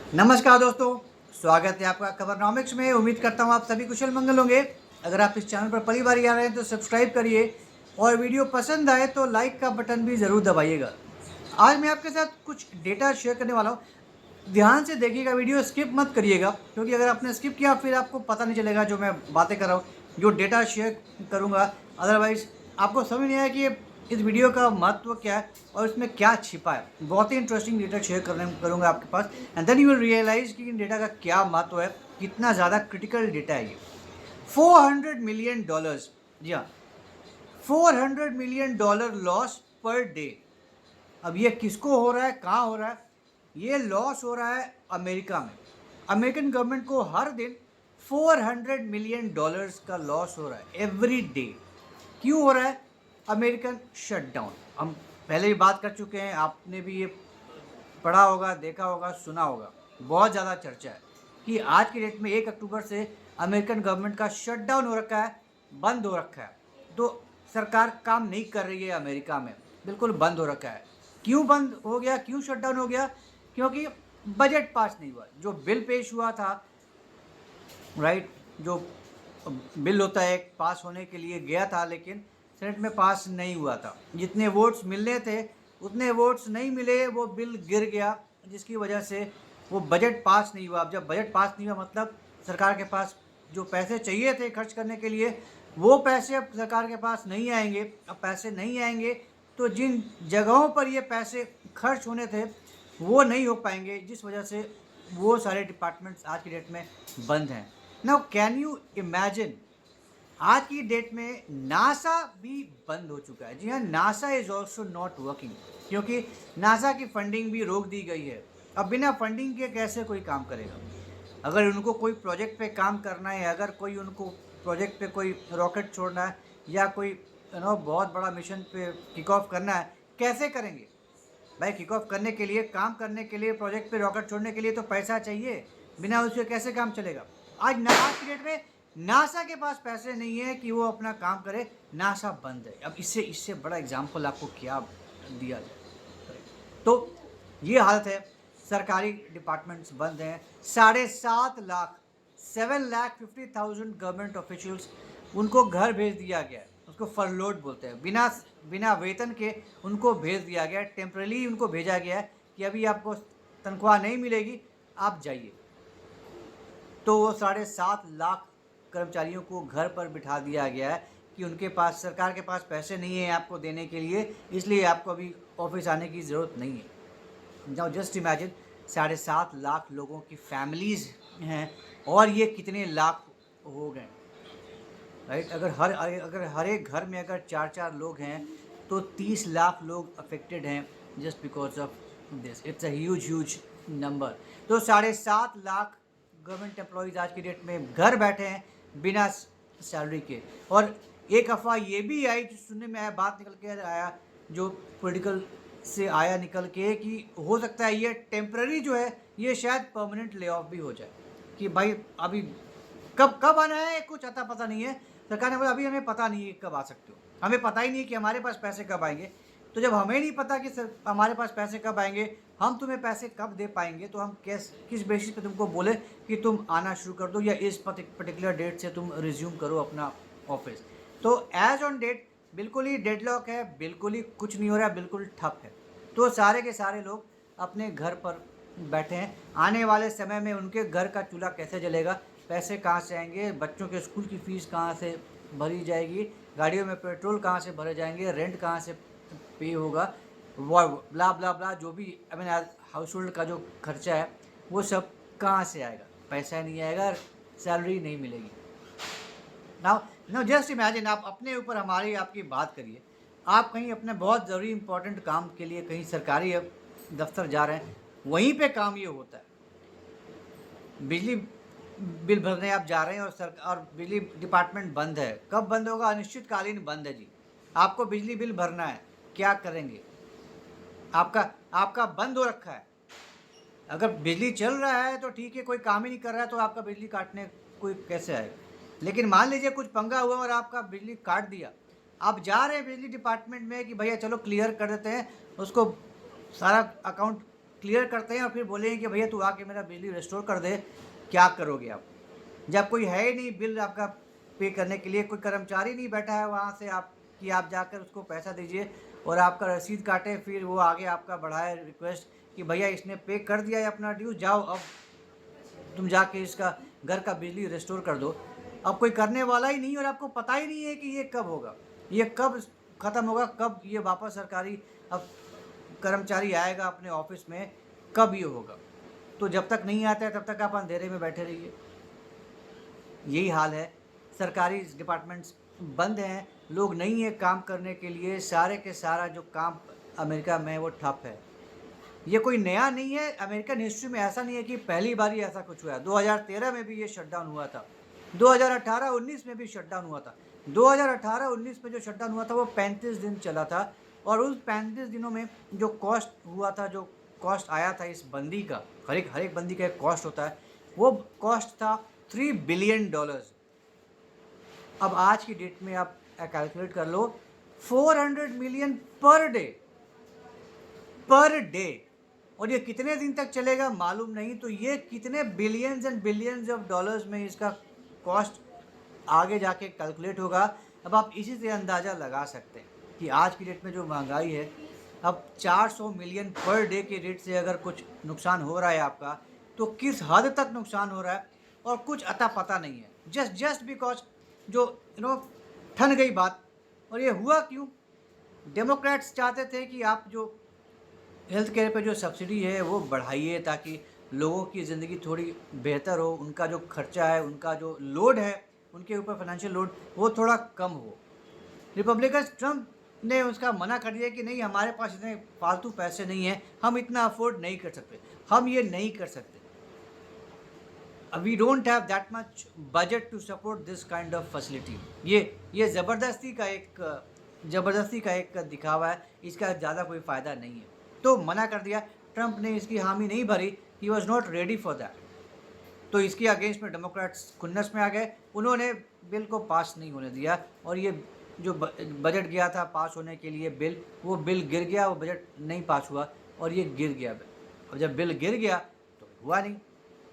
नमस्कार दोस्तों, स्वागत है आपका खबरनॉमिक्स में। उम्मीद करता हूँ आप सभी कुशल मंगल होंगे। अगर आप इस चैनल पर पहली बार आ रहे हैं तो सब्सक्राइब करिए और वीडियो पसंद आए तो लाइक का बटन भी ज़रूर दबाइएगा। आज मैं आपके साथ कुछ डेटा शेयर करने वाला हूँ। ध्यान से देखिएगा, वीडियो स्किप मत करिएगा, क्योंकि अगर आपने स्किप किया फिर आपको पता नहीं चलेगा जो मैं बातें कर रहा हूँ, जो डेटा शेयर करूँगा। अदरवाइज़ आपको समझ नहीं आया कि इस वीडियो का महत्व क्या है और इसमें क्या छिपा है। बहुत ही इंटरेस्टिंग डेटा शेयर करूँगा आपके पास, and then you will realise कि इन डेटा का क्या महत्व है, कितना ज़्यादा क्रिटिकल डेटा है ये। $400 मिलियन, जी हाँ, $400 मिलियन लॉस पर डे। अब ये किसको हो रहा है, कहाँ हो रहा है? ये लॉस हो रहा है अमेरिका में। अमेरिकन गवर्नमेंट को हर दिन $400 मिलियन का लॉस हो रहा है एवरी डे। क्यों हो रहा है? American shutdown. हम पहले भी बात कर चुके हैं, आपने भी ये पढ़ा होगा, देखा होगा, सुना होगा। बहुत ज़्यादा चर्चा है कि आज की डेट में 1 अक्टूबर से अमेरिकन गवर्नमेंट का शटडाउन हो रखा है, बंद हो रखा है। तो सरकार काम नहीं कर रही है अमेरिका में, बिल्कुल बंद हो रखा है। क्यों बंद हो गया, क्यों शटडाउन हो गया? क्योंकि बजट पास नहीं हुआ। जो बिल पेश हुआ था, राइट, जो बिल होता है एक पास होने के लिए गया था, लेकिन सेनेट में पास नहीं हुआ था। जितने वोट्स मिलने थे उतने वोट्स नहीं मिले, वो बिल गिर गया, जिसकी वजह से वो बजट पास नहीं हुआ। अब जब बजट पास नहीं हुआ मतलब सरकार के पास जो पैसे चाहिए थे खर्च करने के लिए, वो पैसे अब सरकार के पास नहीं आएंगे। अब पैसे नहीं आएंगे तो जिन जगहों पर ये पैसे खर्च होने थे वो नहीं हो पाएंगे, जिस वजह से वो सारे डिपार्टमेंट्स आज की डेट में बंद हैं। नाउ कैन यू इमेजिन, आज की डेट में नासा भी बंद हो चुका है। जी हाँ, NASA is also not working, क्योंकि नासा की फंडिंग भी रोक दी गई है। अब बिना फंडिंग के कैसे कोई काम करेगा? अगर उनको कोई प्रोजेक्ट पे काम करना है, अगर कोई उनको प्रोजेक्ट पे कोई रॉकेट छोड़ना है या कोई बहुत बड़ा मिशन पे किक ऑफ करना है, कैसे करेंगे भाई? किक ऑफ करने के लिए, काम करने के लिए, प्रोजेक्ट पे रॉकेट छोड़ने के लिए तो पैसा चाहिए। बिना उसके कैसे काम चलेगा? आज की डेट में नासा के पास पैसे नहीं है कि वो अपना काम करे। नासा बंद है। अब इससे इससे बड़ा एग्जाम्पल आपको क्या दिया जाए? तो ये हालत है, सरकारी डिपार्टमेंट्स बंद हैं। 7.5 लाख 7,50,000 गवर्नमेंट ऑफिशियल्स, उनको घर भेज दिया गया है। उसको फरलोड बोलते हैं। बिना बिना वेतन के उनको भेज दिया गया है, टेम्परली उनको भेजा गया है कि अभी आपको तनख्वाह नहीं मिलेगी, आप जाइए। तो वो 7.5 लाख कर्मचारियों को घर पर बिठा दिया गया है कि उनके पास, सरकार के पास पैसे नहीं है आपको देने के लिए, इसलिए आपको अभी ऑफिस आने की ज़रूरत नहीं है। नाउ जस्ट इमेजिन, 7.5 लाख लोगों की फैमिलीज़ हैं और ये कितने लाख हो गए, राइट? अगर हर एक घर में अगर 4-4 लोग हैं तो 30 लाख लोग अफेक्टेड हैं just because of this. It's a huge number. तो 7.5 लाख गवर्नमेंट एम्प्लॉयज़ आज की डेट में घर बैठे हैं बिना सैलरी के। और एक अफवाह ये भी आई, जो सुनने में आया, बात निकल के आया, जो पॉलिटिकल से आया निकल के, कि हो सकता है ये टेम्पररी जो है ये शायद परमानेंट ले ऑफ भी हो जाए। कि भाई अभी कब कब आना है कुछ अता पता नहीं है। सरकार ने बोला अभी हमें पता नहीं है कब आ सकते हो, हमें पता ही नहीं है कि हमारे पास पैसे कब आएंगे। तो जब हमें नहीं पता कि हमारे पास पैसे कब आएंगे, हम तुम्हें पैसे कब दे पाएंगे, तो हम किस बेसिस पे तुमको बोले कि तुम आना शुरू कर दो या इस पर्टिकुलर डेट से तुम रिज्यूम करो अपना ऑफिस। तो एज ऑन डेट बिल्कुल ही डेडलॉक है, बिल्कुल ही कुछ नहीं हो रहा है, बिल्कुल ठप है। तो सारे के सारे लोग अपने घर पर बैठे हैं। आने वाले समय में उनके घर का चूल्हा कैसे जलेगा, पैसे कहाँ से आएंगे, बच्चों के स्कूल की फ़ीस कहाँ से भरी जाएगी, गाड़ियों में पेट्रोल कहाँ से भरे जाएंगे, रेंट कहाँ से पे होगा, वो ब्ला ब्ला ब्ला, जो भी आई मीन हाउस होल्ड का जो खर्चा है वो सब कहाँ से आएगा? पैसा नहीं आएगा, सैलरी नहीं मिलेगी। नाउ जस्ट इमेजिन, आप अपने ऊपर हमारी आपकी बात करिए। आप कहीं अपने बहुत ज़रूरी इंपॉर्टेंट काम के लिए कहीं सरकारी दफ्तर जा रहे हैं, वहीं पे काम ये होता है। बिजली बिल भरने आप जा रहे हैं और बिजली डिपार्टमेंट बंद है। कब बंद होगा? अनिश्चितकालीन बंद है जी। आपको बिजली बिल भरना है, क्या करेंगे? आपका बंद हो रखा है। अगर बिजली चल रहा है तो ठीक है, कोई काम ही नहीं कर रहा है तो आपका बिजली काटने कोई कैसे आएगा? लेकिन मान लीजिए कुछ पंगा हुआ और आपका बिजली काट दिया, आप जा रहे हैं बिजली डिपार्टमेंट में कि भैया चलो क्लियर कर देते हैं, उसको सारा अकाउंट क्लियर करते हैं और फिर बोलेंगे कि भैया तू आके मेरा बिजली रिस्टोर कर दे, क्या करोगे आप? जब कोई है ही नहीं बिल आपका पे करने के लिए, कोई कर्मचारी नहीं बैठा है वहाँ से आप कि आप जाकर उसको पैसा दीजिए और आपका रसीद काटे, फिर वो आगे आपका बढ़ाए रिक्वेस्ट कि भैया इसने पे कर दिया है अपना ड्यू, जाओ अब तुम जाके इसका घर का बिजली रिस्टोर कर दो। अब कोई करने वाला ही नहीं और आपको पता ही नहीं है कि ये कब होगा, ये कब ख़त्म होगा, कब ये वापस सरकारी अब कर्मचारी आएगा अपने ऑफिस में, कब ये होगा। तो जब तक नहीं आता है तब तक आप अंधेरे में बैठे रहिए। यही हाल है, सरकारी डिपार्टमेंट्स बंद हैं, लोग नहीं है काम करने के लिए, सारे के सारा जो काम अमेरिका में वो ठप है। ये कोई नया नहीं है, अमेरिकन हिस्ट्री में ऐसा नहीं है कि पहली बार ही ऐसा कुछ हुआ है। 2013 में भी ये शटडाउन हुआ था, 2018-19 में भी शटडाउन हुआ था। 2018-19 में जो शटडाउन हुआ था वो 35 दिन चला था और उस 35 दिनों में जो कॉस्ट हुआ था, जो कॉस्ट आया था इस बंदी का, हर एक बंदी का एक कॉस्ट होता है, वो कॉस्ट था $3 बिलियन। अब आज की डेट में आप कैलकुलेट कर लो, 400 मिलियन पर डे, और ये कितने दिन तक चलेगा मालूम नहीं। तो ये कितने billions and billions of dollars में इसका कॉस्ट आगे जाके कैलकुलेट होगा। अब आप इसी से अंदाज़ा लगा सकते हैं कि आज की डेट में जो महंगाई है, अब 400 मिलियन पर डे के रेट से अगर कुछ नुकसान हो रहा है आपका, तो किस हद तक नुकसान हो रहा है और कुछ अता पता नहीं है। जस्ट बिकॉज जो ठन गई बात। और ये हुआ क्यों? डेमोक्रेट्स चाहते थे कि आप जो हेल्थ केयर पे जो सब्सिडी है वो बढ़ाइए ताकि लोगों की ज़िंदगी थोड़ी बेहतर हो, उनका जो खर्चा है, उनका जो लोड है उनके ऊपर, फाइनेंशियल लोड, वो थोड़ा कम हो। रिपब्लिकन्स, ट्रम्प ने उसका मना कर दिया कि नहीं, हमारे पास इतने फालतू पैसे नहीं हैं, हम इतना अफोर्ड नहीं कर सकते, हम ये नहीं कर सकते, we don't have that much budget to support this kind of facility. ये ज़बरदस्ती का एक दिखावा है, इसका ज़्यादा कोई फ़ायदा नहीं है, तो मना कर दिया। ट्रंप ने इसकी हामी नहीं भरी, he was not ready for that. तो इसके अगेंस्ट में डेमोक्रेट्स खुन्नस में आ गए, उन्होंने बिल को पास नहीं होने दिया और ये जो बजट गया था पास होने के लिए बिल, वो बिल गिर गया, वो बजट नहीं पास हुआ और ये गिर गया बिल। और जब बिल गिर गया तो हुआ नहीं,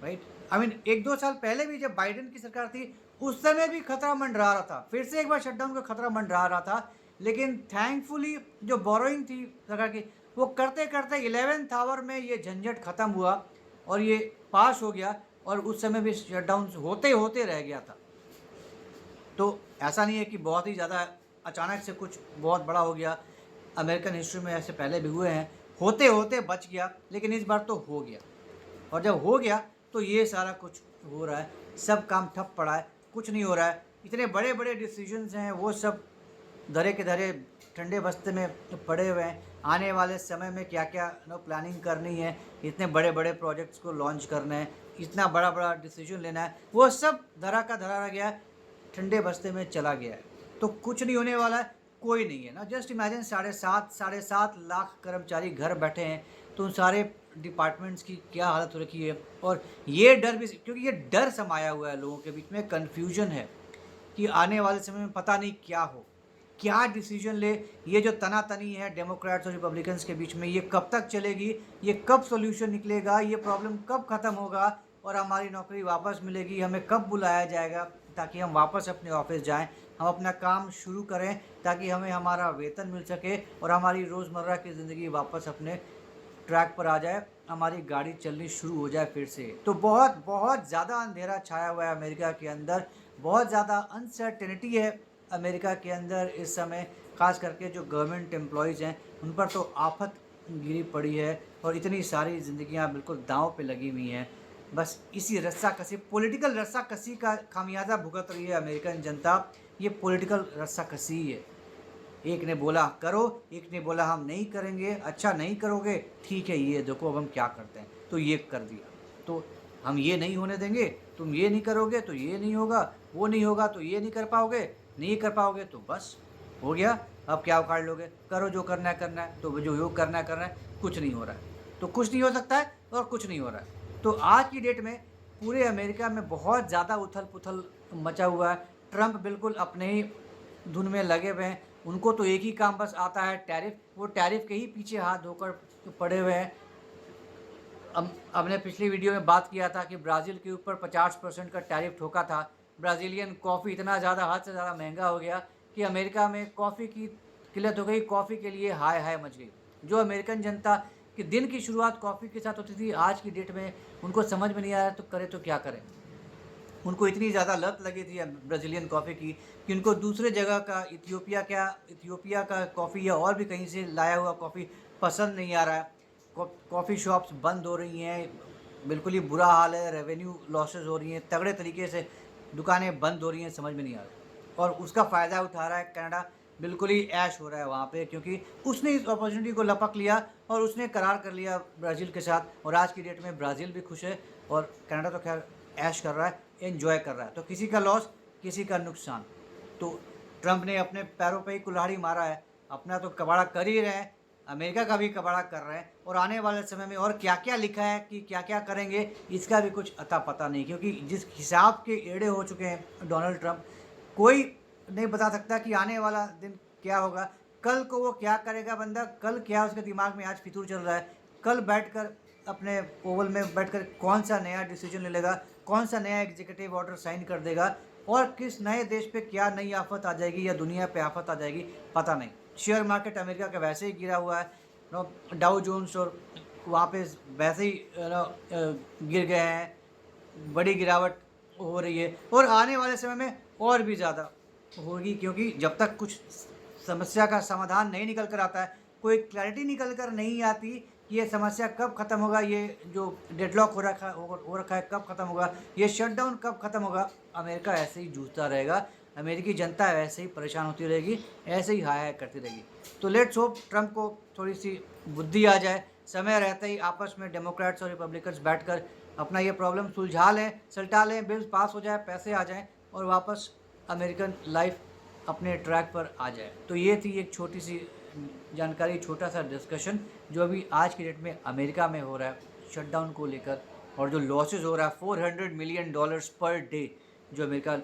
राइट। आई मीन 1-2 साल पहले भी जब बाइडेन की सरकार थी, उस समय भी खतरा मंडरा रहा था, फिर से एक बार शटडाउन का खतरा मंडरा रहा था, लेकिन थैंकफुली जो बोरोइंग थी सरकार की, वो करते करते 11th आवर में ये झंझट ख़त्म हुआ और ये पास हो गया और उस समय भी शटडाउन होते होते रह गया था। तो ऐसा नहीं है कि बहुत ही ज़्यादा अचानक से कुछ बहुत बड़ा हो गया, अमेरिकन हिस्ट्री में ऐसे पहले भी हुए हैं, होते होते बच गया, लेकिन इस बार तो हो गया। और जब हो गया तो ये सारा कुछ हो रहा है, सब काम ठप पड़ा है, कुछ नहीं हो रहा है। इतने बड़े बड़े डिसीजंस हैं वो सब धरे के धरे ठंडे बस्ते में पड़े हुए हैं। आने वाले समय में क्या क्या प्लानिंग करनी है, इतने बड़े बड़े प्रोजेक्ट्स को लॉन्च करना है, इतना बड़ा बड़ा डिसीजन लेना है, वो सब धरा का धरा रह गया है, ठंडे बस्ते में चला गया है। तो कुछ नहीं होने वाला है, कोई नहीं है ना। जस्ट इमेजिन 7.5 लाख कर्मचारी घर बैठे हैं, तो उन सारे डिपार्टमेंट्स की क्या हालत हो रखी है। और ये डर भी, क्योंकि ये डर समाया हुआ है लोगों के बीच में, कन्फ्यूजन है कि आने वाले समय में पता नहीं क्या हो, क्या डिसीजन ले। ये जो तनातनी है डेमोक्रेट्स और रिपब्लिकन्स के बीच में, ये कब तक चलेगी, ये कब सॉल्यूशन निकलेगा, ये प्रॉब्लम कब ख़त्म होगा और हमारी नौकरी वापस मिलेगी, हमें कब बुलाया जाएगा ताकि हम वापस अपने ऑफिस जाएं, हम अपना काम शुरू करें ताकि हमें हमारा वेतन मिल सके और हमारी रोज़मर्रा की ज़िंदगी वापस अपने ट्रैक पर आ जाए, हमारी गाड़ी चलनी शुरू हो जाए फिर से। तो बहुत बहुत ज़्यादा अंधेरा छाया हुआ है अमेरिका के अंदर, बहुत ज़्यादा अनसर्टेनिटी है अमेरिका के अंदर इस समय। ख़ास करके जो गवर्नमेंट एम्प्लॉयज़ हैं उन पर तो आफत गिरी पड़ी है और इतनी सारी ज़िंदगियां बिल्कुल दांव पे लगी हुई हैं। बस इसी रस्साकसी, पॉलिटिकल रस्साकसी का खामियाजा भुगत रही है अमेरिकन जनता। ये पॉलिटिकल रस्साकसी है, एक ने बोला करो, एक ने बोला हम नहीं करेंगे, अच्छा नहीं करोगे, ठीक है ये देखो अब हम क्या करते हैं, तो ये कर दिया, तो हम ये नहीं होने देंगे, तुम ये नहीं करोगे तो ये नहीं होगा, वो नहीं होगा तो ये नहीं कर पाओगे, नहीं कर पाओगे तो बस हो गया, अब क्या उखाड़ लोगे, करो जो करना है करना है। तो जो योग करना है, कुछ नहीं हो रहा है, तो कुछ नहीं हो सकता है और कुछ नहीं हो रहा है। तो आज की डेट में पूरे अमेरिका में बहुत ज़्यादा उथल पुथल मचा हुआ है। ट्रंप बिल्कुल अपने ही धुन में लगे हुए हैं, उनको तो एक ही काम बस आता है, टैरिफ। वो टैरिफ के ही पीछे हाथ धोकर पड़े हुए हैं। हमने पिछली वीडियो में बात किया था कि ब्राज़ील के ऊपर 50% का टैरिफ ठोका था। ब्राज़ीलियन कॉफ़ी इतना ज़्यादा, हद से ज़्यादा महँगा हो गया कि अमेरिका में कॉफ़ी की किल्लत हो गई, कॉफ़ी के लिए हाय हाय मच गई। जो अमेरिकन जनता के दिन की शुरुआत कॉफ़ी के साथ होती थी, आज की डेट में उनको समझ में नहीं आ रहा तो करें तो क्या करें? उनको इतनी ज़्यादा लत लगी थी ब्राज़ीलियन कॉफ़ी की कि उनको दूसरे जगह का इथियोपिया का कॉफ़ी या और भी कहीं से लाया हुआ कॉफ़ी पसंद नहीं आ रहा है। कॉफ़ी शॉप्स बंद हो रही हैं, बिल्कुल ही बुरा हाल है, रेवेन्यू लॉसेस हो रही हैं, तगड़े तरीके से दुकानें बंद हो रही हैं, समझ में नहीं आ रहा। और उसका फ़ायदा उठा रहा है कनाडा, बिल्कुल ही ऐश हो रहा है वहाँ पे, क्योंकि उसने इस अपॉर्चुनिटी को लपक लिया और उसने करार कर लिया ब्राज़ील के साथ। और आज की डेट में ब्राज़ील भी खुश है और कनाडा तो खैर ऐश कर रहा है, एन्जॉय कर रहा है। तो किसी का लॉस, किसी का नुकसान। तो ट्रंप ने अपने पैरों पे ही कुल्हाड़ी मारा है, अपना तो कबाड़ा कर ही रहे हैं, अमेरिका का भी कबाड़ा कर रहे हैं। और आने वाले समय में और क्या-क्या लिखा है कि क्या-क्या करेंगे, इसका भी कुछ अता पता नहीं, क्योंकि जिस हिसाब के एड़े हो चुके हैं डोनाल्ड ट्रंप, कोई नहीं बता सकता कि आने वाला दिन क्या होगा। कल को वो क्या करेगा बंदा, कल क्या उसके दिमाग में आज फितूर चल रहा है, कल बैठकर अपने ओवल में बैठकर कौन सा नया डिसीजन ले लेगा, कौन सा नया एग्जीक्यूटिव ऑर्डर साइन कर देगा और किस नए देश पे क्या नई आफत आ जाएगी या दुनिया पे आफत आ जाएगी, पता नहीं। शेयर मार्केट अमेरिका का वैसे ही गिरा हुआ है, डाउ जोन्स और वहाँ पे वैसे ही गिर गए हैं, बड़ी गिरावट हो रही है और आने वाले समय में और भी ज़्यादा होगी, क्योंकि जब तक कुछ समस्या का समाधान नहीं निकल कर आता है, कोई क्लैरिटी निकल कर नहीं आती कि ये समस्या कब ख़त्म होगा, ये जो डेडलॉक हो रखा है कब ख़त्म होगा, ये शटडाउन कब ख़त्म होगा, अमेरिका ऐसे ही जूझता रहेगा, अमेरिकी जनता ऐसे ही परेशान होती रहेगी, ऐसे ही हाय हाय करती रहेगी। तो लेट्स होप ट्रंप को थोड़ी सी बुद्धि आ जाए, समय रहते ही आपस में डेमोक्रेट्स और रिपब्लिकन्स बैठकर अपना ये प्रॉब्लम सुलझा लें, सलटा लें, बिल्स पास हो जाए, पैसे आ जाएँ और वापस अमेरिकन लाइफ अपने ट्रैक पर आ जाए। तो ये थी एक छोटी सी जानकारी, छोटा सा डिस्कशन जो अभी आज की डेट में अमेरिका में हो रहा है शटडाउन को लेकर, और जो लॉसेस हो रहा है $400 मिलियन पर डे जो अमेरिका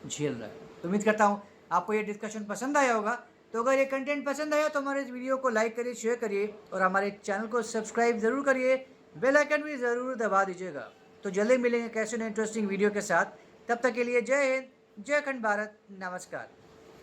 झेल रहा है। तो उम्मीद करता हूँ आपको ये डिस्कशन पसंद आया होगा। तो अगर ये कंटेंट पसंद आया तो हमारे इस वीडियो को लाइक करिए, शेयर करिए और हमारे चैनल को सब्सक्राइब ज़रूर करिए, बेल आइकन भी ज़रूर दबा दीजिएगा। तो जल्दी मिलेंगे कैसे इंटरेस्टिंग वीडियो के साथ, तब तक के लिए जय हिंद, जय खंड भारत, नमस्कार।